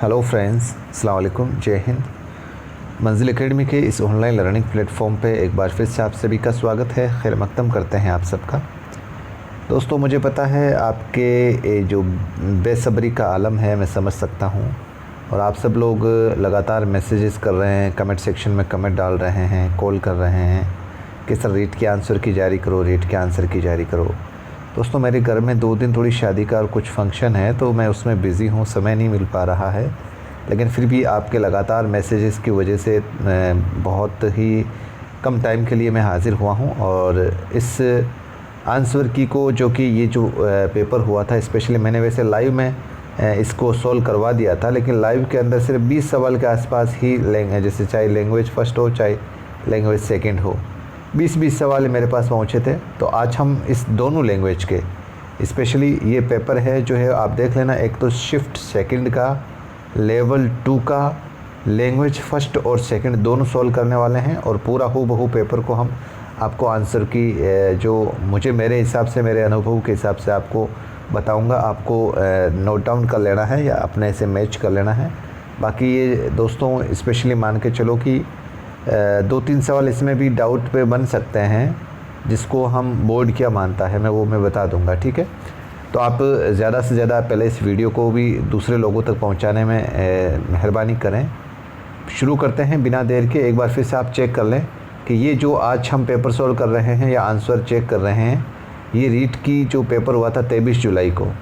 Hello friends, अस्सलाम वालेकुम, जय हिंद। मंजिल एकेडमी के इस ऑनलाइन लर्निंग प्लेटफॉर्म पे एक बार फिर से आप सभी का स्वागत है। खैर मकदम करते हैं आप सबका। दोस्तों, मुझे पता है आपके जो बेसब्री का आलम है, मैं समझ सकता हूँ। और आप सब लोग लगातार मैसेजेस कर रहे हैं, कमेंट सेक्शन में कमेंट डाल रहे हैं, कॉल कर रहे हैं कि सर रीट के आंसर की जारी करो, रीट के आंसर की जारी करो। दोस्तों, मेरे घर में 2 दिन थोड़ी शादी का और कुछ फंक्शन है, तो मैं उसमें बिज़ी हूँ, समय नहीं मिल पा रहा है। लेकिन फिर भी आपके लगातार मैसेजेस की वजह से बहुत ही कम टाइम के लिए मैं हाज़िर हुआ हूँ। और इस आंसर की को जो कि ये जो पेपर हुआ था, स्पेशली मैंने वैसे लाइव में इसको सॉल्व करवा दिया था, लेकिन लाइव के अंदर सिर्फ 20 सवाल के आसपास ही जैसे चाहे लैंग्वेज फ़र्स्ट हो चाहे लैंग्वेज सेकंड हो, 20 सवाल मेरे पास पहुँचे थे। तो आज हम इस दोनों लैंग्वेज के स्पेशली ये पेपर है जो है, आप देख लेना, एक तो शिफ्ट सेकंड का, लेवल 2 का, लैंग्वेज फ़र्स्ट और सेकंड दोनों सॉल्व करने वाले हैं। और पूरा हूबहू पेपर को हम आपको आंसर की जो मुझे मेरे हिसाब से, मेरे अनुभव के हिसाब से आपको बताऊंगा। आपको नोट डाउन कर लेना है या अपने से मैच कर लेना है। बाकी ये दोस्तों स्पेशली मान के चलो कि 2-3 सवाल इसमें भी डाउट पे बन सकते हैं, जिसको हम बोर्ड क्या मानता है मैं बता दूंगा, ठीक है। तो आप ज़्यादा से ज़्यादा पहले इस वीडियो को भी दूसरे लोगों तक पहुंचाने में मेहरबानी करें। शुरू करते हैं बिना देर के। एक बार फिर से आप चेक कर लें कि ये जो आज हम पेपर सॉल्व कर रहे हैं या आंसर चेक कर रहे हैं, ये रीट की जो पेपर हुआ था 23 जुलाई को,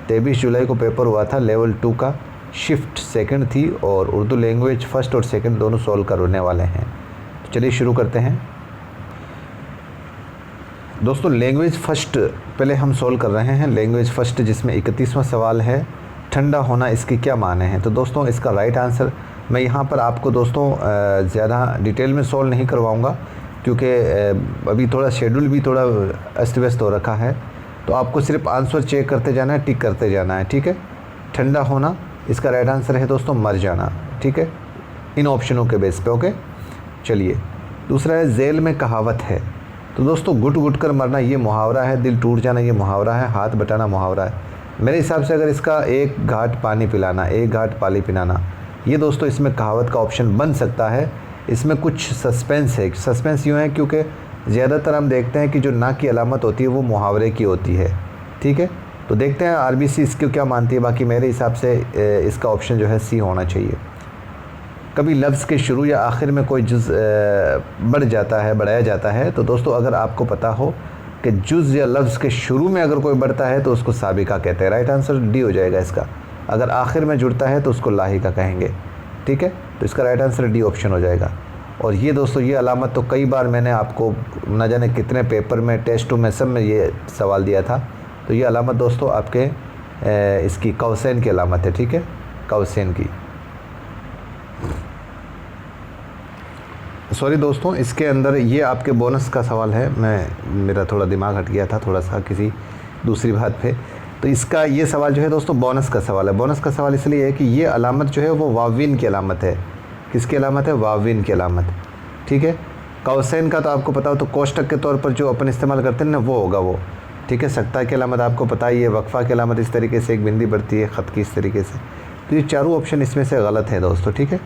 23 जुलाई को पेपर हुआ था। लेवल 2 का शिफ्ट सेकंड थी और उर्दू लैंग्वेज फ़र्स्ट और सेकंड दोनों सॉल्व करने वाले हैं। तो चलिए शुरू करते हैं। दोस्तों, लैंग्वेज फ़र्स्ट पहले हम सॉल्व कर रहे हैं। लैंग्वेज फ़र्स्ट जिसमें 31वां सवाल है, ठंडा होना, इसके क्या माने हैं। तो दोस्तों, इसका राइट आंसर मैं यहाँ पर आपको दोस्तों ज़्यादा डिटेल में सॉल्व नहीं करवाऊँगा, क्योंकि अभी थोड़ा शेड्यूल भी थोड़ा अस्त व्यस्त हो रखा है। तो आपको सिर्फ आंसर चेक करते जाना है, टिक करते जाना है, ठीक है। ठंडा होना, इसका राइट आंसर है दोस्तों मर जाना, ठीक है, इन ऑप्शनों के बेस पे। ओके, चलिए। दूसरा है जेल में कहावत है। तो दोस्तों, घुट घुट कर मरना ये मुहावरा है, दिल टूट जाना ये मुहावरा है, हाथ बटाना मुहावरा है। मेरे हिसाब से अगर इसका एक घाट पानी पिलाना, एक घाट पानी पिलाना, ये दोस्तों इसमें कहावत का ऑप्शन बन सकता है। इसमें कुछ सस्पेंस है। सस्पेंस यूँ है क्योंकि ज़्यादातर हम देखते हैं कि जो ना की अलामत होती है वो मुहावरे की होती है, ठीक है। तो देखते हैं आरबीसी इसको क्या मानती है। बाकी मेरे हिसाब से इसका ऑप्शन जो है सी होना चाहिए। कभी लफ्ज़ के शुरू या आखिर में कोई जुज़ बढ़ाया जाता है। तो दोस्तों, अगर आपको पता हो कि जुज़ या लफ्ज़ के शुरू में अगर कोई बढ़ता है तो उसको साबिका कहते हैं। राइट आंसर डी हो जाएगा इसका। अगर आखिर में जुड़ता है तो उसको लाहिका कहेंगे, ठीक है। तो इसका राइट आंसर डी ऑप्शन हो जाएगा। और ये दोस्तों, ये अलामत तो कई बार मैंने आपको न जाने कितने पेपर में, टेस्ट में, सब में ये सवाल दिया था। तो ये अलामत दोस्तों आपके इसकी कौसैन की अलामत है, ठीक है, कौसैन की। सॉरी दोस्तों, इसके अंदर ये आपके बोनस का सवाल है। मेरा थोड़ा दिमाग हट गया था थोड़ा सा किसी दूसरी बात पे। तो इसका ये सवाल जो है दोस्तों बोनस का सवाल है। बोनस का सवाल इसलिए है कि ये अलामत जो है वो वाविन की अलामत है। किसकी अलामत है? वाविन की अलामत, ठीक है। कौसैन का तो आपको पता हो, तो कोष्टक के तौर पर जो अपन इस्तेमाल करते हैं ना, वो होगा वो, ठीक है। सख्ता की अलामत आपको पता ही है, वक्फ़ा की अलामत इस तरीके से, एक बिंदी बढ़ती है ख़त की इस तरीके से। तो ये चारों ऑप्शन इसमें से गलत है दोस्तों, ठीक है।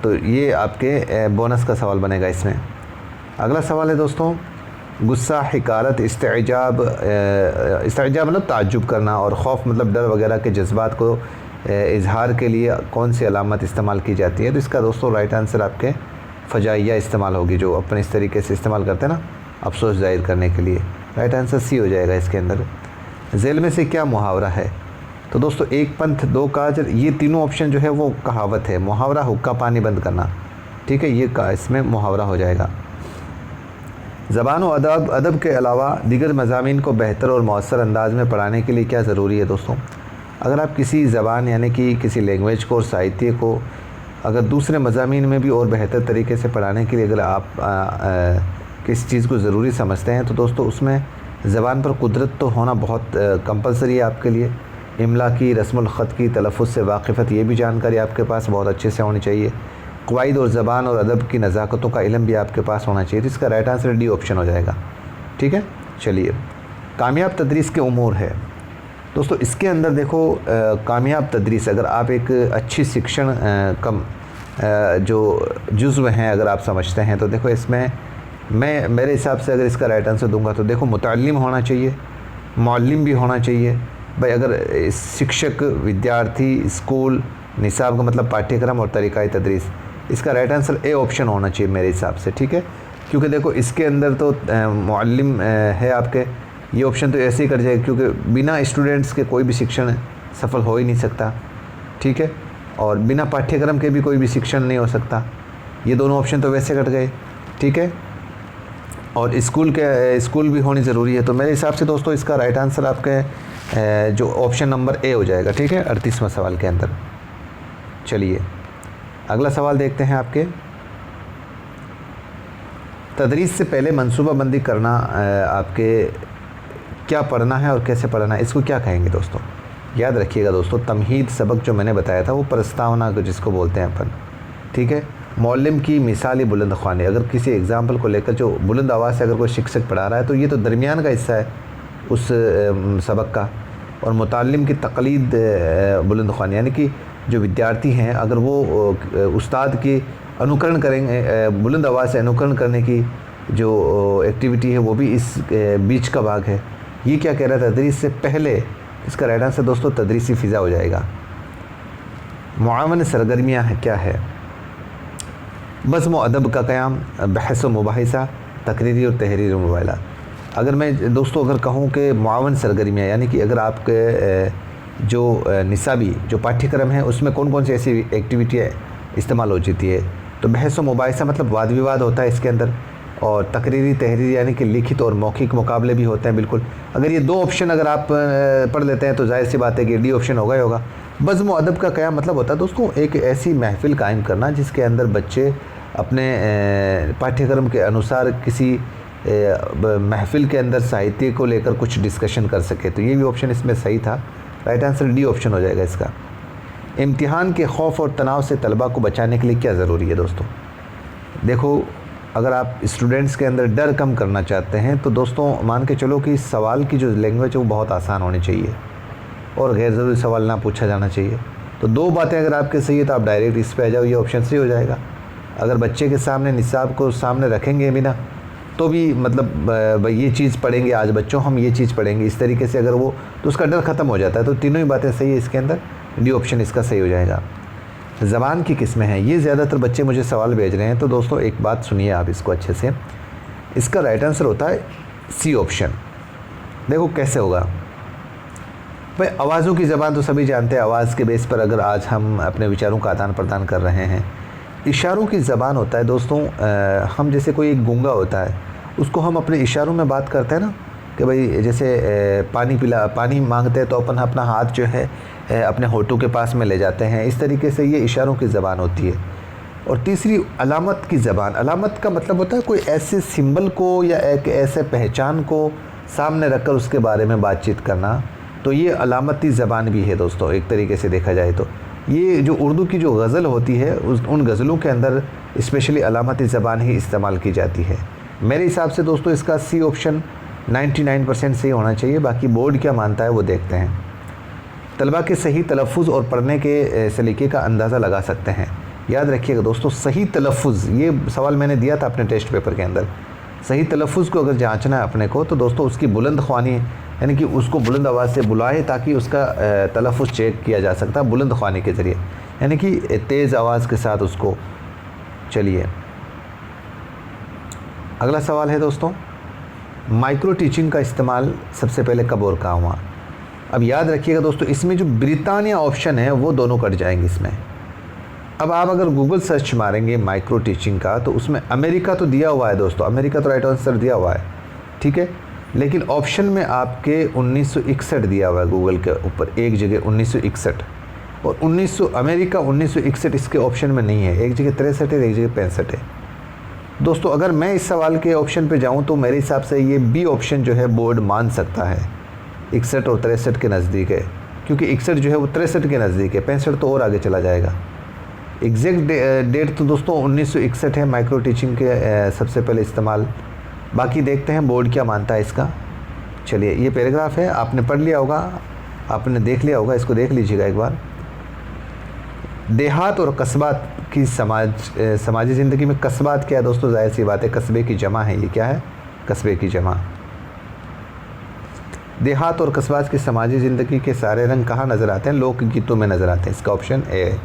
तो ये आपके बोनस का सवाल बनेगा इसमें। अगला सवाल है दोस्तों, गुस्सा, हिकारत, इस्तेजाब मतलब ताज्जुब करना, और खौफ मतलब डर वगैरह के जज्बात को इजहार के लिए कौन सी अलामत इस्तेमाल की जाती है। तो इसका दोस्तों राइट आंसर आपके फजाइया इस्तेमाल होगी, जो अपन इस तरीके से इस्तेमाल करते हैं ना, अफसोस जाहिर करने के लिए। राइट आंसर सी हो जाएगा इसके अंदर। जेल में से क्या मुहावरा है। तो दोस्तों, एक पंथ दो काज, ये तीनों ऑप्शन जो है वो कहावत है। मुहावरा, हुक्का पानी बंद करना, ठीक है, ये इसमें मुहावरा हो जाएगा। ज़बान और अदब के अलावा दीगर मज़ामीन को बेहतर और मौसर अंदाज में पढ़ाने के लिए क्या ज़रूरी है दोस्तों। अगर आप किसी ज़बान यानी कि किसी लैंग्वेज को और साहित्य को अगर दूसरे मज़ामीन में भी और बेहतर तरीके से पढ़ाने के लिए अगर आप किस चीज़ को ज़रूरी समझते हैं, तो दोस्तों उसमें ज़बान पर कुदरत तो होना बहुत कंपलसरी है आपके लिए। इमला की, रस्मुल ख़त की, तलफ़्फ़ुज़ से वाक़िफ़त, ये भी जानकारी आपके पास बहुत अच्छे से होनी चाहिए। क़वाइद और ज़बान और अदब की नज़ाकतों का इल्म भी आपके पास होना चाहिए। तो इसका राइट आंसर डी ऑप्शन हो जाएगा, ठीक है। चलिए, कामयाब तदरीस के उमूर है। दोस्तों इसके अंदर देखो कामयाब तदरीस, अगर आप एक अच्छी शिक्षण कम जो जुज़्व हैं अगर आप समझते हैं, तो देखो इसमें मैं मेरे हिसाब से अगर इसका राइट आंसर दूंगा तो देखो मुतअल्लिम होना चाहिए, मुअल्लिम भी होना चाहिए। भाई अगर शिक्षक, विद्यार्थी, स्कूल, निसाब का मतलब पाठ्यक्रम और तरीक़ाए तदरीस, इसका राइट आंसर ए ऑप्शन होना चाहिए मेरे हिसाब से, ठीक है। क्योंकि देखो इसके अंदर तो मुअल्लिम है आपके, ये ऑप्शन तो ऐसे ही कट जाएगा क्योंकि बिना स्टूडेंट्स के कोई भी शिक्षण सफल हो ही नहीं सकता, ठीक है। और बिना पाठ्यक्रम के भी कोई भी शिक्षण नहीं हो सकता, ये दोनों ऑप्शन तो वैसे कट गए, ठीक है। और स्कूल भी होनी ज़रूरी है। तो मेरे हिसाब से दोस्तों इसका राइट आंसर आपके जो ऑप्शन नंबर ए हो जाएगा, ठीक है, 38वां सवाल के अंदर। चलिए अगला सवाल देखते हैं आपके। तदरीस से पहले मनसूबाबंदी करना, आपके क्या पढ़ना है और कैसे पढ़ना है, इसको क्या कहेंगे दोस्तों? याद रखिएगा दोस्तों, तमहीद सबक जो मैंने बताया था वो प्रस्तावना को जिसको बोलते हैं अपन, ठीक है। मौलम की मिसाली बुलंद ख्वानी, अगर किसी एग्ज़ाम्पल को लेकर जो बुलंद आवाज़ से अगर कोई शिक्षक पढ़ा रहा है तो ये तो दरमियान का हिस्सा है उस सबक का। और मुतालिम की तक़लीद बुलंद ख्वानी, यानी कि जो विद्यार्थी हैं अगर वो उस्ताद की अनुकरण करेंगे, बुलंद आवाज़ से अनुकरण करने की जो एक्टिविटी है वो भी इस बीच का भाग है। ये क्या कह रहा है? तदरीस से पहले, इसका राइट आंसर दोस्तों तदरीसी फ़िज़ा हो जाएगा। मुआवन सरगर्मियाँ है क्या है? बज़्म व अदब का क़याम, बहस व मुबाहिसा, तकरीरी और तहरीर व मुबाला। अगर मैं दोस्तों अगर कहूँ कि मुआवन सरगर्मियाँ, यानी कि अगर आपके जो निसाबी जो पाठ्यक्रम है उसमें कौन कौन सी ऐसी एक्टिविटियाँ इस्तेमाल हो जाती है, तो बहस व मुबाहिसा मतलब वाद विवाद होता है इसके अंदर, और तकरीरी तहरीरी यानी कि लिखित और मौखिक मुकाबले भी होते हैं। बिल्कुल, अगर ये दो ऑप्शन अगर आप पढ़ लेते हैं तो जाहिर सी बात है कि डी ऑप्शन होगा ही होगा। बज़्म व अदब का क़याम मतलब होता है दोस्तों एक ऐसी महफ़िल कायम करना जिसके अंदर बच्चे अपने पाठ्यक्रम के अनुसार किसी महफ़िल के अंदर साहित्य को लेकर कुछ डिस्कशन कर सके। तो ये भी ऑप्शन इसमें सही था, राइट आंसर डी ऑप्शन हो जाएगा इसका। इम्तिहान के खौफ और तनाव से तलबा को बचाने के लिए क्या ज़रूरी है दोस्तों? देखो, अगर आप स्टूडेंट्स के अंदर डर कम करना चाहते हैं तो दोस्तों मान के चलो कि सवाल की जो लैंग्वेज है वो बहुत आसान होनी चाहिए और गैर ज़रूरी सवाल ना पूछा जाना चाहिए। तो दो बातें अगर आपके सही है तो आप डायरेक्ट इस पे आ जाओ, ये ऑप्शन सही हो जाएगा। अगर बच्चे के सामने निसाब को सामने रखेंगे भी ना तो भी मतलब ये चीज़ पढ़ेंगे, आज बच्चों हम ये चीज़ पढ़ेंगे, इस तरीके से अगर वो, तो उसका डर ख़त्म हो जाता है। तो तीनों ही बातें सही है इसके अंदर, डी ऑप्शन इसका सही हो जाएगा। ज़बान की किस्में हैं, ये ज़्यादातर बच्चे मुझे सवाल भेज रहे हैं, तो दोस्तों एक बात सुनिए आप इसको अच्छे से। इसका राइट आंसर होता है सी ऑप्शन। देखो कैसे होगा भाई, आवाज़ों की ज़बान तो सभी जानते हैं, आवाज़ के बेस पर अगर आज हम अपने विचारों का आदान प्रदान कर रहे हैं। इशारों की ज़बान होता है दोस्तों, हम जैसे कोई एक गूंगा होता है उसको हम अपने इशारों में बात करते हैं ना, कि भाई जैसे पानी मांगते हैं तो अपन अपना हाथ जो है अपने होठों के पास में ले जाते हैं, इस तरीके से ये इशारों की ज़बान होती है। और तीसरी अलामत की ज़बान, अलामत का मतलब होता है कोई ऐसे सिंबल को या एक ऐसे पहचान को सामने रखकर उसके बारे में बातचीत करना, तो ये अलामती ज़बान भी है दोस्तों एक तरीके से देखा जाए तो। ये जो उर्दू की जो गज़ल होती है उन गज़लों के अंदर स्पेशली अलामती ज़बान ही इस्तेमाल की जाती है। मेरे हिसाब से दोस्तों इसका सी ऑप्शन 99% सही होना चाहिए। बाकी बोर्ड क्या मानता है वो देखते हैं। तलबा के सही तलफ़ुज़ और पढ़ने के सलीके का अंदाज़ा लगा सकते हैं। याद रखिएगा दोस्तों, सही तलफ़ुज़, ये सवाल मैंने दिया था अपने टेस्ट पेपर के अंदर। सही तलफ़ुज़ को अगर जांचना है अपने को तो दोस्तों उसकी बुलंद ख्वानी, यानी कि उसको बुलंद आवाज़ से बुलाएं ताकि उसका तलफ़ुज़ चेक किया जा सकता है बुलंद ख्वानी के ज़रिए, यानी कि तेज़ आवाज़ के साथ उसको। चलिए अगला सवाल है दोस्तों, माइक्रो टीचिंग का इस्तेमाल सबसे पहले कब और कहाँ हुआ? अब याद रखिएगा दोस्तों, इसमें जो ब्रिटानिया ऑप्शन है वो दोनों कट जाएंगे इसमें। अब आप अगर गूगल सर्च मारेंगे माइक्रो टीचिंग का तो उसमें अमेरिका तो दिया हुआ है दोस्तों, अमेरिका तो राइट आंसर दिया हुआ है, ठीक है। लेकिन ऑप्शन में आपके 1961 दिया हुआ है गूगल के ऊपर, एक जगह 1961 और 1900 अमेरिका 1961 इसके ऑप्शन में नहीं है, एक जगह 63 है, एक जगह 65 है। दोस्तों अगर मैं इस सवाल के ऑप्शन पे जाऊं तो मेरे हिसाब से ये बी ऑप्शन जो है बोर्ड मान सकता है, 61 और 63 के नज़दीक है, क्योंकि 61 जो है वो 63 के नज़दीक है, 65 तो और आगे चला जाएगा। एग्जैक्ट डेट तो दोस्तों 1961 है माइक्रो टीचिंग के सबसे पहले इस्तेमाल। बाकी देखते हैं बोर्ड क्या मानता है इसका। चलिए ये पैराग्राफ है, आपने पढ़ लिया होगा, आपने देख लिया होगा, इसको देख लीजिएगा एक बार। देहात और कस्बात की समाजी ज़िंदगी में कस्बात क्या है दोस्तों? जाहिर सी बात है, कस्बे की जमा है। ये क्या है? कस्बे की जमा। देहात और कस्बात की समाजी ज़िंदगी के सारे रंग कहाँ नज़र आते हैं? लोक गीतों में नज़र आते हैं। इसका ऑप्शन ए।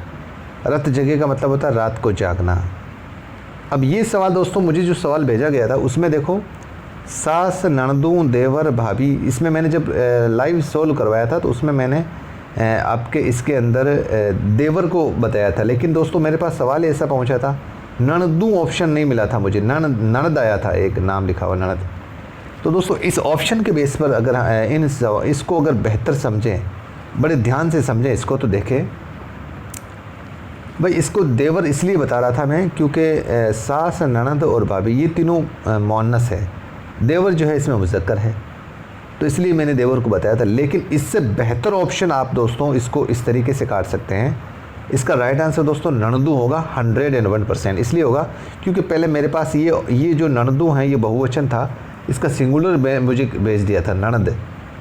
रत जगे का मतलब होता है रात को जागना। अब ये सवाल दोस्तों, मुझे जो सवाल भेजा गया था उसमें देखो, सास, ननदू, देवर, भाभी, इसमें मैंने जब लाइव सोल्व करवाया था तो उसमें मैंने आपके इसके अंदर देवर को बताया था। लेकिन दोस्तों मेरे पास सवाल ऐसा पहुंचा था, ननदू ऑप्शन नहीं मिला था मुझे, ननद आया था, एक नाम लिखा हुआ ननद। तो दोस्तों इस ऑप्शन के बेस पर अगर इसको अगर बेहतर समझें, बड़े ध्यान से समझें इसको, तो देखें भाई, इसको देवर इसलिए बता रहा था मैं क्योंकि सास, ननद और भाभी ये तीनों मुअन्नस है, देवर जो है इसमें मुज़क्कर है, तो इसलिए मैंने देवर को बताया था। लेकिन इससे बेहतर ऑप्शन आप दोस्तों इसको इस तरीके से काट सकते हैं। इसका राइट आंसर दोस्तों ननदू होगा 101%। इसलिए होगा क्योंकि पहले मेरे पास ये जो ननदू हैं ये बहुवचन था, इसका सिंगुलर मुझे भेज दिया था ननद,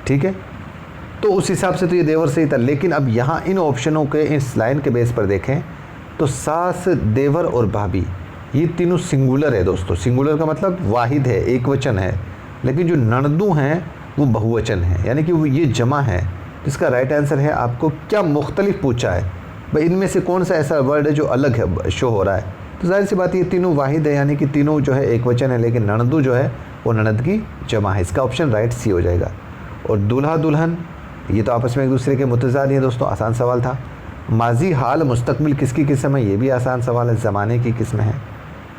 ठीक है, तो उस हिसाब से तो ये देवर सही था। लेकिन अब यहाँ इन ऑप्शनों के इस लाइन के बेस पर देखें तो सास, देवर और भाभी ये तीनों सिंगुलर है दोस्तों। सिंगुलर का मतलब वाहिद है, एक वचन है। लेकिन जो ननदू हैं वो बहुवचन है, यानी कि वो ये जमा है। इसका राइट आंसर है, आपको क्या मुख्तलिफ पूछा है भाई, इनमें से कौन सा ऐसा वर्ड है जो अलग है, शो हो रहा है। तो जाहिर सी बात ये तीनों वाहिद है, यानी कि तीनों जो है एक वचन है, लेकिन ननदू जो है वो ननद की जमा है। इसका ऑप्शन राइट सी हो जाएगा। और दूल्हा दुल्हन ये तो आपस में एक दूसरे के मुतज़ाद हैं दोस्तों, आसान सवाल था। माजी, हाल, मुस्तकबिल किसकी किस्म है? ये भी आसान सवाल है, ज़माने की किस्म है,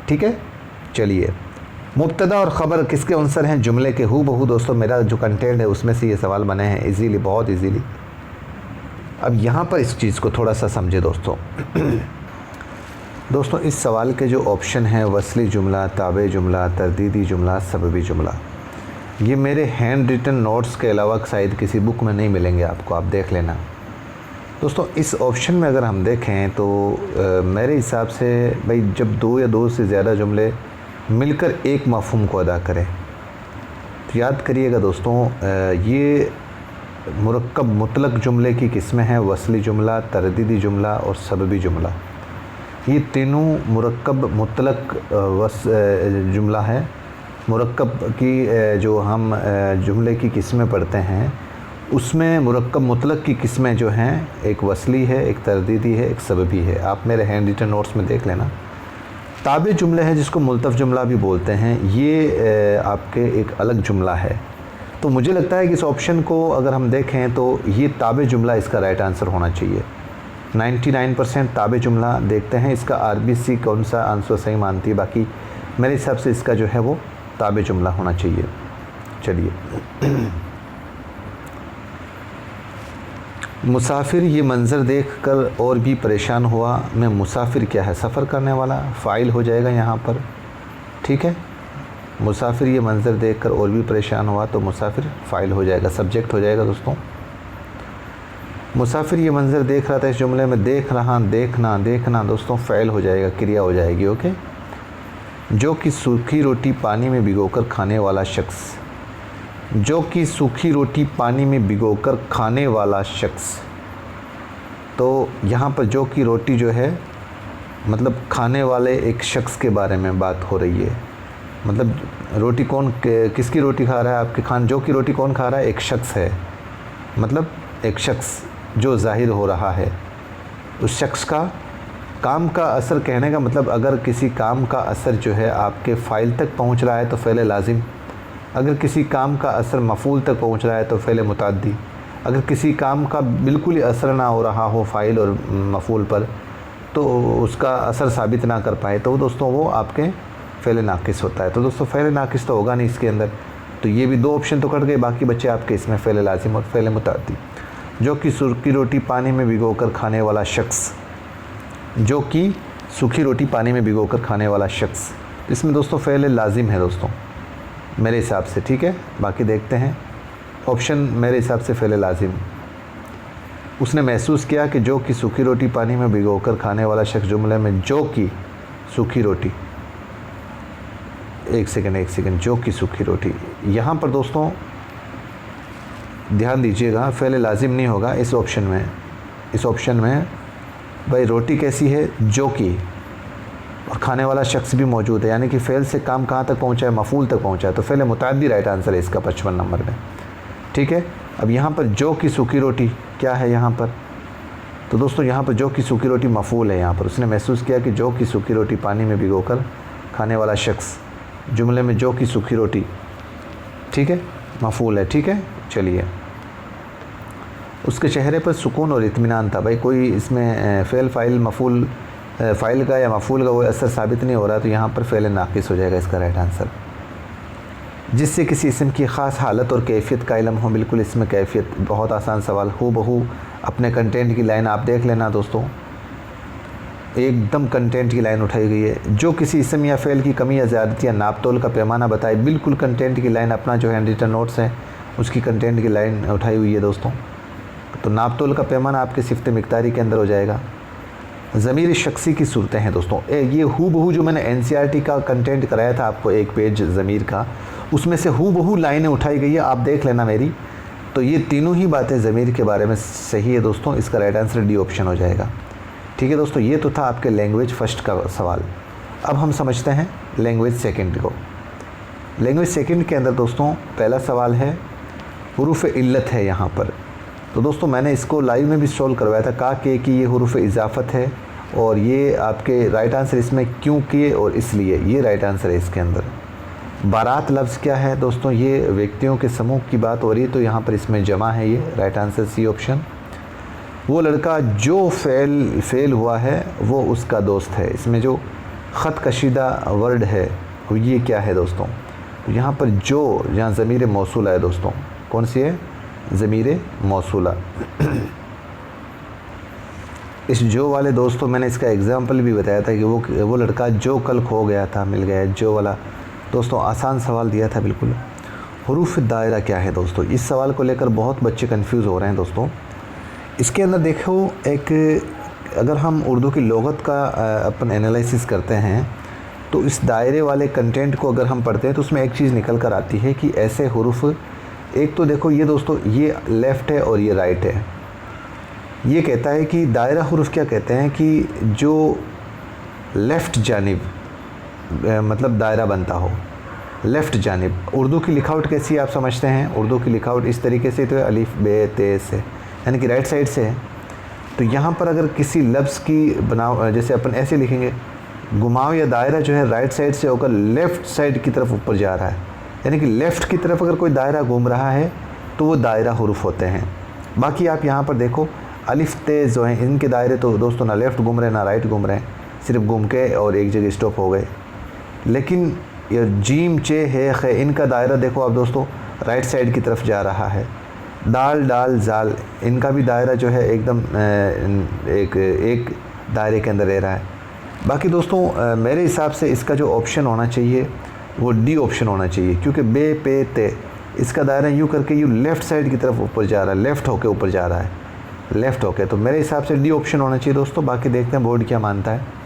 ठीक है। चलिए, मुब्तदा और ख़बर किसके अंसर हैं जुमले के? हू बहू दोस्तों मेरा जो कंटेंट है उसमें से ये सवाल बने हैं इजीली, बहुत इजीली। अब यहाँ पर इस चीज़ को थोड़ा सा समझे दोस्तों। दोस्तों इस सवाल के जो ऑप्शन हैं, वसली जुमला, ताबे जुमला, तरदीदी जुमला, सबबी जुमला, ये मेरे हैंड रिटन नोट्स के अलावा शायद किसी बुक में नहीं मिलेंगे आपको, आप देख लेना दोस्तों। इस ऑप्शन में अगर हम देखें तो मेरे हिसाब से भाई, जब दो या दो से ज़्यादा जुमले मिलकर एक मफ़हूम को अदा करें, तो याद करिएगा दोस्तों, ये मुरक्कब मुतलक जुमले की किस्में हैं, वसली जुमला, तरदीदी जुमला और सबबी जुमला। ये तीनों मुरक्कब मुतलक जुमला है। मुरक्कब की जो हम जुमले की किस्में पढ़ते हैं उसमें मुरक्कब मुतलक की किस्में जो हैं, एक वसली है, एक तरदीदी है, एक सबबी है। आप मेरे हैंड रिटन नोट्स में देख लेना। ताबे जुमले हैं जिसको मुल्तफ़ जुमला भी बोलते हैं, ये आपके एक अलग जुमला है। तो मुझे लगता है कि इस ऑप्शन को अगर हम देखें तो ये ताबे जुमला इसका राइट आंसर होना चाहिए। 99% ताबे जुमला। देखते हैं इसका RBC कौन सा आंसर सही मानती है। बाकी मेरे हिसाब से इसका जो है वो ताबे जुमला होना चाहिए। चलिए, मुसाफिर ये मंज़र देखकर और भी परेशान हुआ। मैं मुसाफिर क्या है? सफ़र करने वाला, फ़ाइल हो जाएगा यहाँ पर, ठीक है। मुसाफिर ये मंज़र देखकर और भी परेशान हुआ, तो मुसाफिर फ़ाइल हो जाएगा, सब्जेक्ट हो जाएगा दोस्तों। मुसाफिर ये मंज़र देख रहा था, इस जुमले में देख रहा, देखना, देखना दोस्तों फ़ाइल हो जाएगा, क्रिया हो जाएगी, ओके। जो कि सूखी रोटी पानी में भिगोकर खाने वाला शख्स, जो कि सूखी रोटी पानी में भिगोकर खाने वाला शख्स, तो यहाँ पर जो कि रोटी जो है मतलब खाने वाले एक शख्स के बारे में बात हो रही है। मतलब रोटी कौन, किसकी रोटी खा रहा है? आपके खान जो कि रोटी कौन खा रहा है? एक शख्स है, मतलब एक शख्स जो ज़ाहिर हो रहा है। उस शख्स का काम का असर कहने का मतलब, अगर किसी काम का असर जो है आपके फ़ाइल तक पहुँच रहा है तो फ़ेल लाजिम, अगर किसी काम का असर मफ़ूल तक पहुँच रहा है तो फ़ेल मुतअद्दी, अगर किसी काम का बिल्कुल ही असर ना हो रहा हो फ़ाइल और मफ़ूल पर, तो उसका असर साबित ना कर पाए, तो दोस्तों वो आपके फ़ेल नाक़िस होता है। तो दोस्तों फ़ेल नाक़िस तो होगा नहीं इसके अंदर, तो ये भी दो ऑप्शन तो कट गए, बाकी बच्चे आपके इसमें फ़ेल लाजिम और फ़ेल मुतअद्दी। जो कि सूखी रोटी पानी में भिगोकर खाने वाला शख्स, जो कि सूखी रोटी पानी में भिगोकर खाने वाला शख्स, इसमें दोस्तों फ़ेल लाजिम है दोस्तों मेरे हिसाब से, ठीक है। बाकी देखते हैं ऑप्शन, मेरे हिसाब से फ़ेल लाजिम। उसने महसूस किया कि जो कि सूखी रोटी पानी में भिगोकर खाने वाला शख्स, जुमले में जो कि सूखी रोटी, एक सेकंड, जो कि सूखी रोटी, यहाँ पर दोस्तों ध्यान दीजिएगा, फ़ेल लाजिम नहीं होगा इस ऑप्शन में। इस ऑप्शन में भाई रोटी कैसी है, जो कि, और खाने वाला शख्स भी मौजूद है, यानी कि फ़ेल से काम कहाँ तक पहुँचा है, मफ़ूल तक पहुँचा है, तो फ़ेल मुतअद्दी राइट आंसर है इसका 55 नंबर में। ठीक है, अब यहाँ पर जो की सूखी रोटी क्या है यहाँ पर, तो दोस्तों यहाँ पर जो की सूखी रोटी मफ़ूल है। यहाँ पर उसने महसूस किया कि जो की सूखी रोटी पानी में भिगोकर खाने वाला शख्स, जुमले में जो की सूखी रोटी, ठीक है, मफ़ूल है। ठीक है, चलिए। उसके चेहरे पर सुकून और इत्मीनान था। भाई कोई इसमें फ़ेल फ़ाइल मफ़ूल फ़ाइल का या मफ़ूल का वो असर साबित नहीं हो रहा, तो यहाँ पर फ़ेल नाक़िस हो जाएगा इसका राइट आंसर। जिससे किसी इसम की ख़ास हालत और कैफ़ियत का इल्म हो। बिल्कुल इसमें कैफ़ियत, बहुत आसान सवाल, हूबहू अपने कंटेंट की लाइन आप देख लेना दोस्तों, एकदम कंटेंट की लाइन उठाई गई है। जो किसी इसम या फ़ेल की कमी या ज़्यादती या नाप तोल का पैमाना बताए, बिल्कुल कंटेंट की लाइन, अपना जो हैंड रिटन नोट्स है उसकी कंटेंट की लाइन उठाई हुई है दोस्तों। तो नाप तोल का पैमाना आपके सिफ़त मिक़दारी के अंदर हो जाएगा। ज़मीर शख्सी की सूरतें हैं दोस्तों, ये हूबहू जो मैंने NCERT का कंटेंट कराया था आपको, एक पेज ज़मीर का, उसमें से हूबहू लाइनें उठाई गई है, आप देख लेना मेरी। तो ये तीनों ही बातें ज़मीर के बारे में सही है दोस्तों, इसका राइट आंसर डी ऑप्शन हो जाएगा। ठीक है दोस्तों, ये तो था आपके लैंग्वेज फ़र्स्ट का सवाल। अब हम समझते हैं लैंग्वेज सेकंड को। लैंग्वेज सेकंड के अंदर दोस्तों पहला सवाल है, हुरूफ़ इल्लत है यहाँ पर। तो दोस्तों मैंने इसको लाइव में भी सॉल्व करवाया था, कहा कि ये हुरूफ़ इजाफ़त है, और ये आपके राइट आंसर इसमें क्यों किए और इसलिए, ये राइट आंसर है इसके अंदर। बारात लफ्ज़ क्या है दोस्तों, ये व्यक्तियों के समूह की बात हो रही है, तो यहाँ पर इसमें जमा है, ये राइट आंसर सी ऑप्शन। वो लड़का जो फ़ेल हुआ है वो उसका दोस्त है, इसमें जो ख़त कशीदा वर्ड है ये क्या है दोस्तों, तो यहाँ पर जो, जहाँ ज़मीर मौसूला है दोस्तों, कौन सी है, ज़मीर मौसूला। इस जो वाले दोस्तों मैंने इसका एग्ज़ाम्पल भी बताया था कि वो लड़का जो कल खो गया था मिल गया, जो वाला दोस्तों आसान सवाल दिया था बिल्कुल। हुरूफ़ दायरा क्या है दोस्तों, इस सवाल को लेकर बहुत बच्चे कंफ्यूज हो रहे हैं दोस्तों। इसके अंदर देखो, एक अगर हम उर्दू की लुग़त का अपन एनालिसिस करते हैं, तो इस दायरे वाले कंटेंट को अगर हम पढ़ते हैं तो उसमें एक चीज़ निकल कर आती है कि ऐसे हुरूफ़, एक तो देखो ये दोस्तों, ये लेफ़्ट है और ये राइट है। ये कहता है कि दायरा हुरूफ़ क्या कहते हैं कि जो लेफ़्ट जानिब मतलब दायरा बनता हो, लेफ़्ट जानिब। उर्दू की लिखावट कैसी आप समझते हैं, उर्दू की लिखावट इस तरीके से तो अलिफ बे ते से, यानी कि राइट साइड से है। तो यहाँ पर अगर किसी लफ्ज़ की बनाव, जैसे अपन ऐसे लिखेंगे, घुमाव या दायरा जो है राइट साइड से होकर लेफ़्ट साइड की तरफ ऊपर जा रहा है, यानी कि लेफ़्ट की तरफ अगर कोई दायरा घूम रहा है तो वो दायरा हुरूफ़ होते हैं। बाकी आप यहाँ पर देखो, अलिफ ते जो हैं इनके दायरे तो दोस्तों ना लेफ़्ट घूम रहे हैं ना राइट घूम रहे हैं, सिर्फ घूम के और एक जगह स्टॉप हो गए। लेकिन ये जीम चे है खे, इनका दायरा देखो आप दोस्तों राइट साइड की तरफ जा रहा है। दाल डाल जाल, इनका भी दायरा जो है एकदम एक दायरे के अंदर रह रहा है। बाकी दोस्तों मेरे हिसाब से इसका जो ऑप्शन होना चाहिए वो डी ऑप्शन होना चाहिए, क्योंकि बे पे ते, इसका दायरा यूँ करके यूँ लेफ़्ट साइड की तरफ ऊपर जा रहा है, लेफ़्ट होके ऊपर जा रहा है, लेफ़्ट होके। तो मेरे हिसाब से डी ऑप्शन होना चाहिए दोस्तों। बाकी देखते हैं बोर्ड क्या मानता है।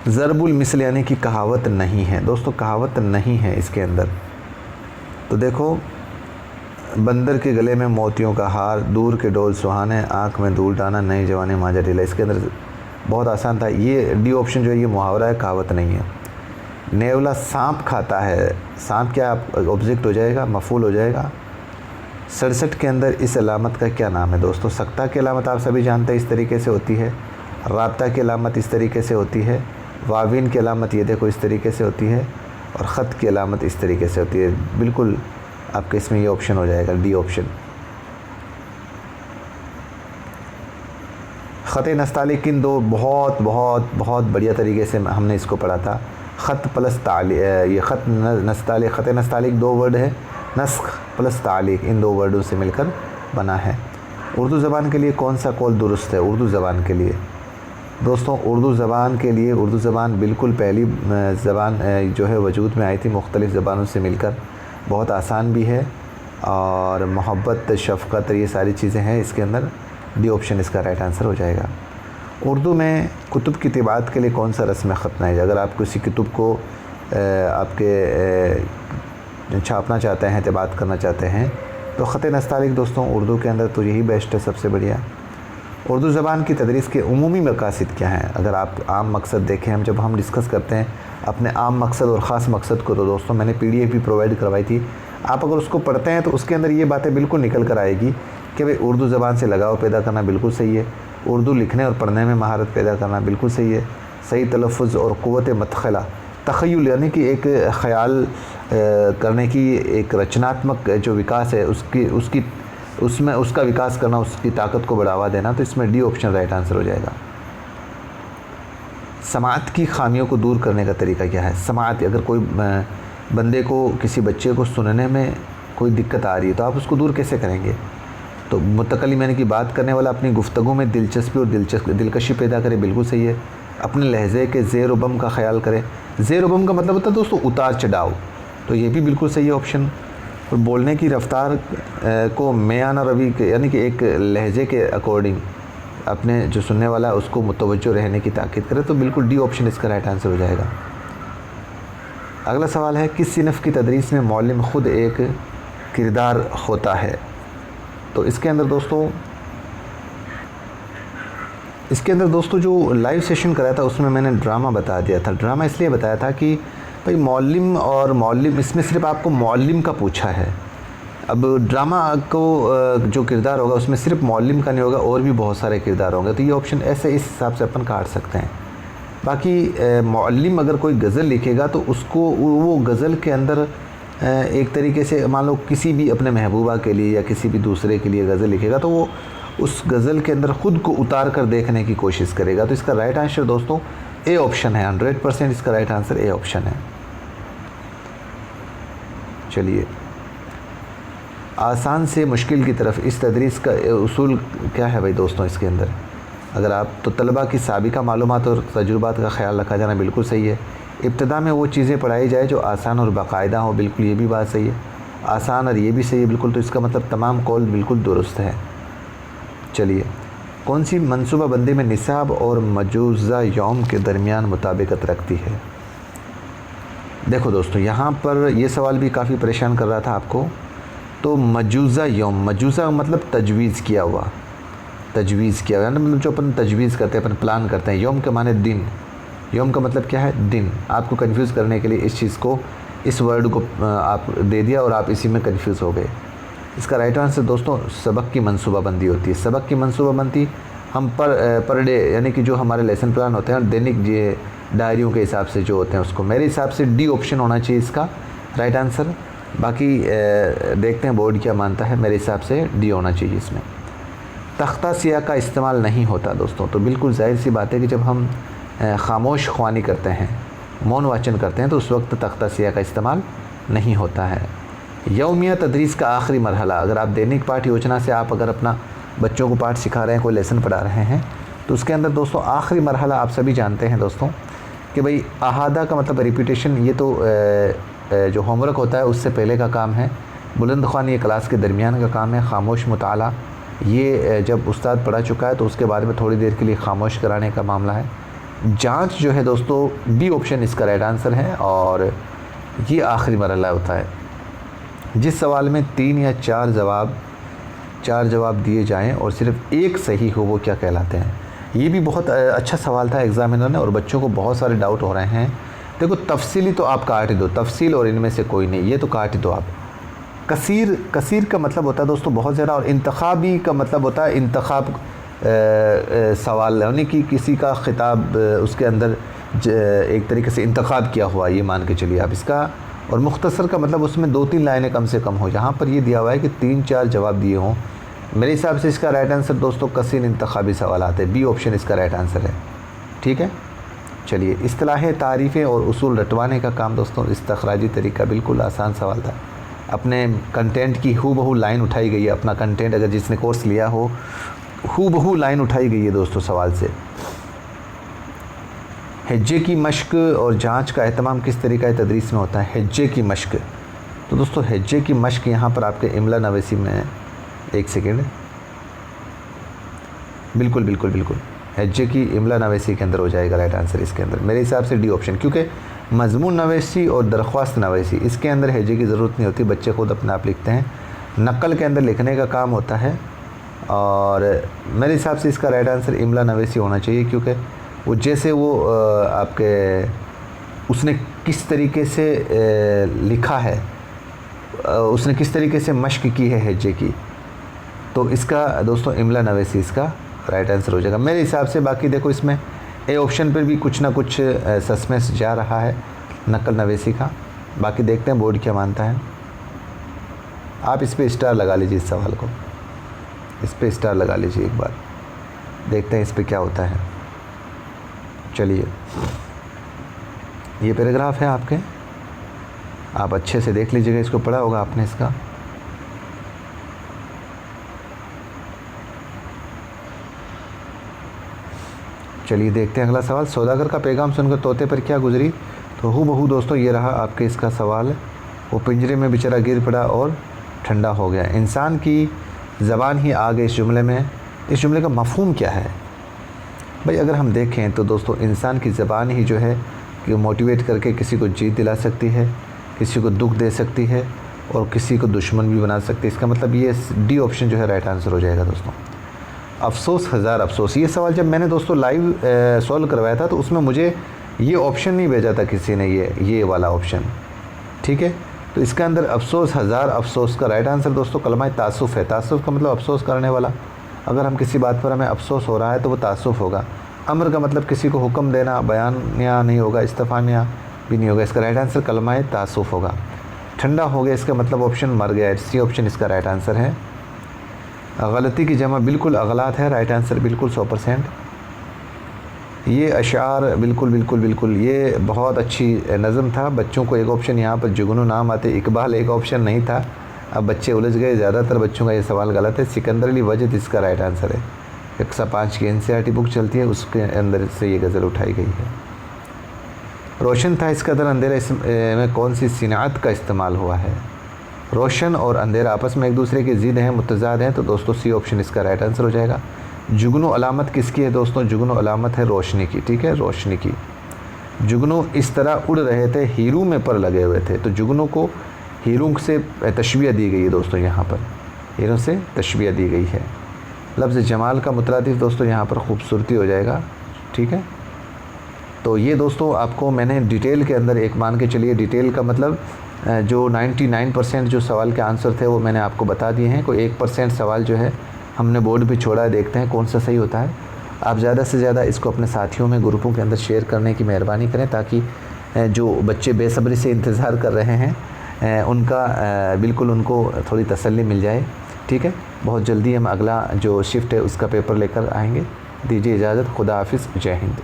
ज़रबुल मिसल यानी कि कहावत नहीं है दोस्तों, कहावत नहीं है इसके अंदर। तो देखो, बंदर के गले में मोतियों का हार, दूर के डोल सुहाने, आँख में धूल डाना, नए जवाने मांझा ढीला, इसके अंदर बहुत आसान था। ये डी ऑप्शन जो है ये मुहावरा है, कहावत नहीं है। नेवला सांप खाता है, सांप क्या ऑब्जेक्ट हो जाएगा, मफूल हो जाएगा। 67 के अंदर इस अलामत का क्या नाम है दोस्तों, सक्ता की अलामत आप सभी जानते हैं इस तरीके से होती है, राब्ता की अलामत इस तरीके से होती है, वाविन की अलामत ये देखो इस तरीके से होती है, और ख़त की अलामत इस तरीके से होती है। बिल्कुल आपके इसमें ये ऑप्शन हो जाएगा, डी ऑप्शन। ख़त नस्तालिक इन दो बहुत बहुत बहुत बढ़िया तरीके से हमने इसको पढ़ा था। ख़त प्लस तालिक, ये ख़त नस्तालिक, ख़त नस्तालिक दो वर्ड है, नस्ख प्लस तालिक, इन दो वर्डों से मिलकर बना है। उर्दू ज़बान के लिए कौन सा कौल दुरुस्त है, उर्दू ज़बान के लिए दोस्तों, उर्दू ज़बान के लिए, उर्दू ज़बान बिल्कुल पहली ज़बान जो है वजूद में आई थी मुख्तलिफ़ ज़बानों से मिलकर, बहुत आसान भी है, और मोहब्बत शफ़क़त ये सारी चीज़ें हैं इसके अंदर। डी ऑप्शन इसका राइट आंसर हो जाएगा। उर्दू में कुतुब की तिबात के लिए कौन सा रस्म ख़त है, अगर आप किसी किताब को आपके छापना चाहते हैं, तिबात करना चाहते हैं, तो ख़त नस्तालिक दोस्तों उर्दू के अंदर तो यही बेस्ट है, सबसे बढ़िया। उर्दू ज़बान की तदरीस के उमूमी मकासद क्या हैं? अगर आप आम मकसद देखें, हम जब हम डिस्कस करते हैं अपने आम मकसद और ख़ास मकसद को, तो दोस्तों मैंने PDF भी प्रोवाइड करवाई थी। आप अगर उसको पढ़ते हैं तो उसके अंदर ये बातें बिल्कुल निकल कर आएगी कि भाई उर्दू ज़बान से लगाव पैदा करना बिल्कुल सही है, उर्दू लिखने और पढ़ने में महारत पैदा करना बिल्कुल सही है, सही तलफ़ुज़ और क़ुव्वत मदख़ला तख़य्युल यानी कि एक ख़याल करने की एक रचनात्मक जो विकास है उसमें उसका विकास करना, उसकी ताकत को बढ़ावा देना, तो इसमें डी ऑप्शन राइट आंसर हो जाएगा। समाअत की खामियों को दूर करने का तरीका क्या है? समाअत, अगर कोई बंदे को, किसी बच्चे को सुनने में कोई दिक्कत आ रही है तो आप उसको दूर कैसे करेंगे? तो मुतकल्लिम यानी कि बात करने वाला अपनी गुफ्तगू में दिलचस्पी और दिलकशी पैदा करे, बिल्कुल सही है। अपने लहजे के ज़ेर व बम का ख्याल करें। ज़ेर व बम का मतलब होता है दोस्तों उतार चढ़ाव, तो ये भी बिल्कुल सही है ऑप्शन। और बोलने की रफ्तार को मेयाना रवि के यानी कि एक लहजे के अकॉर्डिंग अपने जो सुनने वाला है उसको मुतवज्जो रहने की ताक़ीद करे, तो बिल्कुल डी ऑप्शन इसका राइट आंसर हो जाएगा। अगला सवाल है, किस सिनफ़ की तदरीस में मौलिम ख़ुद एक किरदार होता है? तो इसके अंदर दोस्तों जो लाइव सेशन कराया था उसमें मैंने ड्रामा बता दिया था। ड्रामा इसलिए बताया था कि भाई मौलिम और मौलिम, इसमें सिर्फ आपको मौलिम का पूछा है। अब ड्रामा को जो किरदार होगा उसमें सिर्फ मौलिम का नहीं होगा, और भी बहुत सारे किरदार होंगे, तो ये ऑप्शन ऐसे इस हिसाब से अपन काट सकते हैं। बाकी मौलिम अगर कोई गज़ल लिखेगा तो उसको वो गज़ल के अंदर एक तरीके से मान लो किसी भी अपने महबूबा के लिए या किसी भी दूसरे के लिए गज़ल लिखेगा तो वो उस गज़ल के अंदर ख़ुद को उतार कर देखने की कोशिश करेगा। तो इसका राइट आंसर दोस्तों ए ऑप्शन है। 100% इसका राइट आंसर ए ऑप्शन है। चलिए, आसान से मुश्किल की तरफ इस तदरीस का उसूल क्या है भाई दोस्तों? इसके अंदर अगर आप तो तलबा की साबिका मालूमात और तजुर्बात का ख्याल रखा जाना बिल्कुल सही है। इब्तदा में वो चीज़ें पढ़ाई जाए जो आसान और बाकायदा हो, बिल्कुल ये भी बात सही है। आसान और ये भी सही है बिल्कुल, तो इसका मतलब तमाम कौल बिल्कुल दुरुस्त है। चलिए, कौन सी मनसूबा बंदी में निसाब और मजूज़ा यौम के दरमियान मुताबिकत रखती है? देखो दोस्तों, यहाँ पर ये सवाल भी काफ़ी परेशान कर रहा था आपको। तो मजूज़ा यौम, मजूज़ा मतलब तजवीज़ किया हुआ, मतलब जो अपन तजवीज़ करते हैं, अपन प्लान करते हैं। यौम के माने दिन, यौम का मतलब क्या है? दिन। आपको कंफ्यूज करने के लिए इस चीज़ को, इस वर्ड को आप दे दिया और आप इसी में कंफ्यूज हो गए। इसका राइट आंसर दोस्तों सबक की मनसूबाबंदी होती है। सबक की मनसूबाबंदी हम पर डे यानी कि जो हमारे लेसन प्लान होते हैं दैनिक ये डायरियों के हिसाब से जो होते हैं उसको, मेरे हिसाब से डी ऑप्शन होना चाहिए इसका राइट आंसर। बाकी देखते हैं बोर्ड क्या मानता है, मेरे हिसाब से डी होना चाहिए इसमें। तख्ता सियाह का इस्तेमाल नहीं होता दोस्तों, तो बिल्कुल जाहिर सी बात है कि जब हम खामोश ख्वानी करते हैं, मौन वाचन करते हैं, तो उस वक्त तख्ता सियाह का इस्तेमाल नहीं होता है। यौमिया तदरीस का आखिरी मरहला, अगर आप दैनिक पाठ योजना से आप अगर अपना बच्चों को पाठ सिखा रहे हैं, कोई लेसन पढ़ा रहे हैं, तो उसके अंदर दोस्तों आखिरी मरहला आप सभी जानते हैं दोस्तों कि भाई अहादा का मतलब रिपीटेशन, ये तो जो होमवर्क होता है उससे पहले का काम है। बुलंद ख्वानी ये क्लास के दरमियान का काम है। खामोश मुताला ये जब उस्ताद पढ़ा चुका है तो उसके बारे में थोड़ी देर के लिए खामोश कराने का मामला है। जांच जो है दोस्तों बी ऑप्शन इसका राइट आंसर है, और ये आखिरी मरहला होता है। जिस सवाल में 3 या 4 जवाब दिए जाएं और सिर्फ एक सही हो, वो क्या कहलाते हैं? ये भी बहुत अच्छा सवाल था एग्ज़ामिनर ने, और बच्चों को बहुत सारे डाउट हो रहे हैं। देखो, तफसीली तो आप काट दो, तफसील और इनमें से कोई नहीं, ये तो काट दो आप। कसीर का मतलब होता है दोस्तों बहुत ज़्यादा, और इंतखाबी का मतलब होता है इंतखाब सवाल, यानी कि किसी का खिताब उसके अंदर एक तरीके से इंतखाब किया हुआ, ये मान के चलिए आप इसका। और मुख्तसर का मतलब उसमें 2-3 लाइनें कम से कम हो। यहाँ पर ये दिया हुआ है कि 3-4 जवाब दिए हों। मेरे हिसाब से इसका राइट आंसर दोस्तों कसीर इंतखाबी सवाल आते हैं, बी ऑप्शन इसका राइट आंसर है। ठीक है, चलिए, इस्तिलाहें, तारीफ़ें और उसूल रटवाने का काम दोस्तों, इस्तखराजी तरीका, बिल्कुल आसान सवाल था। अपने कंटेंट की हूबहू लाइन उठाई गई है। अपना कंटेंट अगर जिसने कोर्स लिया हो, हूबहू लाइन उठाई गई है दोस्तों सवाल से। हिज्जे की मश्क और जांच का एहतमाम किस तरीक़ा तदरीस में होता है? हिज्जे की मश्क, तो दोस्तों हिज्जे की मश्क यहाँ पर आपके इमला नवेसी में है। एक सेकेंड, बिल्कुल हिज्जे की इमला नवेसी के अंदर हो जाएगा राइट आंसर इसके अंदर, मेरे हिसाब से डी ऑप्शन। क्योंकि मजमून नवेसी और दरख्वास्त नवेसी, इसके अंदर हिज्जे की ज़रूरत नहीं होती, बच्चे खुद अपने आप लिखते हैं। नकल के अंदर लिखने का काम होता है। और मेरे हिसाब से इसका राइट आंसर इमला नवेसी होना चाहिए, क्योंकि वो जैसे वो आपके उसने किस तरीके से लिखा है, उसने किस तरीके से मश्क की है हेजे की, तो इसका दोस्तों इमला नवेसी इसका राइट आंसर हो जाएगा मेरे हिसाब से। बाकी देखो इसमें ए ऑप्शन पर भी कुछ ना कुछ सस्पेंस जा रहा है नकल नवेसी का। बाकी देखते हैं बोर्ड क्या मानता है। आप इस पर स्टार लगा लीजिए, इस सवाल को इस पर स्टार लगा लीजिए एक बार, देखते हैं इस पर क्या होता है। चलिए, ये पैराग्राफ है आपके, आप अच्छे से देख लीजिएगा, इसको पढ़ा होगा आपने इसका। चलिए देखते हैं अगला सवाल। सौदागर का पैगाम सुनकर तोते पर क्या गुजरी? तो हूबहू दोस्तों ये रहा आपके इसका सवाल। वो पिंजरे में बेचारा गिर पड़ा और ठंडा हो गया। इंसान की ज़बान ही आग है इस जुमले में। इस जुमले का मफ़हूम क्या है भाई? अगर हम देखें तो दोस्तों इंसान की ज़बान ही जो है कि मोटिवेट करके किसी को जीत दिला सकती है, किसी को दुख दे सकती है और किसी को दुश्मन भी बना सकती है। इसका मतलब ये डी ऑप्शन जो है राइट आंसर हो जाएगा दोस्तों। अफसोस हज़ार अफसोस, ये सवाल जब मैंने दोस्तों लाइव सॉल्व करवाया था तो उसमें मुझे ये ऑप्शन नहीं भेजा था किसी ने, ये वाला ऑप्शन, ठीक है। तो इसके अंदर अफसोस हज़ार अफसोस का राइट आंसर दोस्तों कलमा तासुफ़ है। तासुफ़ का मतलब अफसोस करने वाला। अगर हम किसी बात पर हमें अफसोस हो रहा है तो वो तासुफ़ होगा। अम्र का मतलब किसी को हुक्म देना, बयान या नहीं होगा, इस्तीफ़ा भी नहीं होगा। इसका राइट आंसर कलमा तासुफ़ होगा। ठंडा हो गया, इसका मतलब ऑप्शन मर गया, सी ऑप्शन इसका राइट आंसर है। गलती की जमा बिल्कुल अगलात है, राइट आंसर बिल्कुल 100%। ये अशार बिल्कुल बिल्कुल बिल्कुल, ये बहुत अच्छी नज़म था। बच्चों को एक ऑप्शन यहाँ पर जुगनू नाम आते, इकबाल एक ऑप्शन नहीं था। अब बच्चे उलझ गए, ज़्यादातर बच्चों का ये सवाल गलत है। सिकंदर अली वजद इसका राइट आंसर है। 105 की NCERT बुक चलती है, उसके अंदर से ये गज़ल उठाई गई है। रोशन था इसका दर अंधेरा, इसमें कौन सी सिनात का इस्तेमाल हुआ है? रोशन और अंधेरा आपस में एक दूसरे की ज़िद हैं, मुतज़ाद हैं, तो दोस्तों सी ऑप्शन इसका राइट आंसर हो जाएगा। जुगनू अलामत किसकी है दोस्तों? जुगनू अलामत है रोशनी की, ठीक है, रोशनी की। जुगनू इस तरह उड़ रहे थे, हीरू में पर लगे हुए थे, तो जुगनू को हीरू से तशबीह दी गई है दोस्तों, यहाँ पर हीरू से तशबीह दी गई है। लफ्ज़ जमाल का मुतरादिफ दोस्तों यहाँ पर खूबसूरती हो जाएगा, ठीक है। तो ये दोस्तों आपको मैंने डिटेल के अंदर एक मान के चलिए, डिटेल का मतलब जो 99% जो सवाल के आंसर थे वो मैंने आपको बता दिए हैं। कोई 1% सवाल जो है हमने बोर्ड पे छोड़ा है, देखते हैं कौन सा सही होता है। आप ज़्यादा से ज़्यादा इसको अपने साथियों में, ग्रुपों के अंदर शेयर करने की मेहरबानी करें, ताकि जो बच्चे बेसब्री से इंतज़ार कर रहे हैं उनका बिल्कुल उनको थोड़ी तसल्ली मिल जाए, ठीक है। बहुत जल्दी हम अगला जो शिफ्ट है उसका पेपर लेकर आएँगे। दीजिए इजाज़त, खुदा हाफिज़, जय हिंद।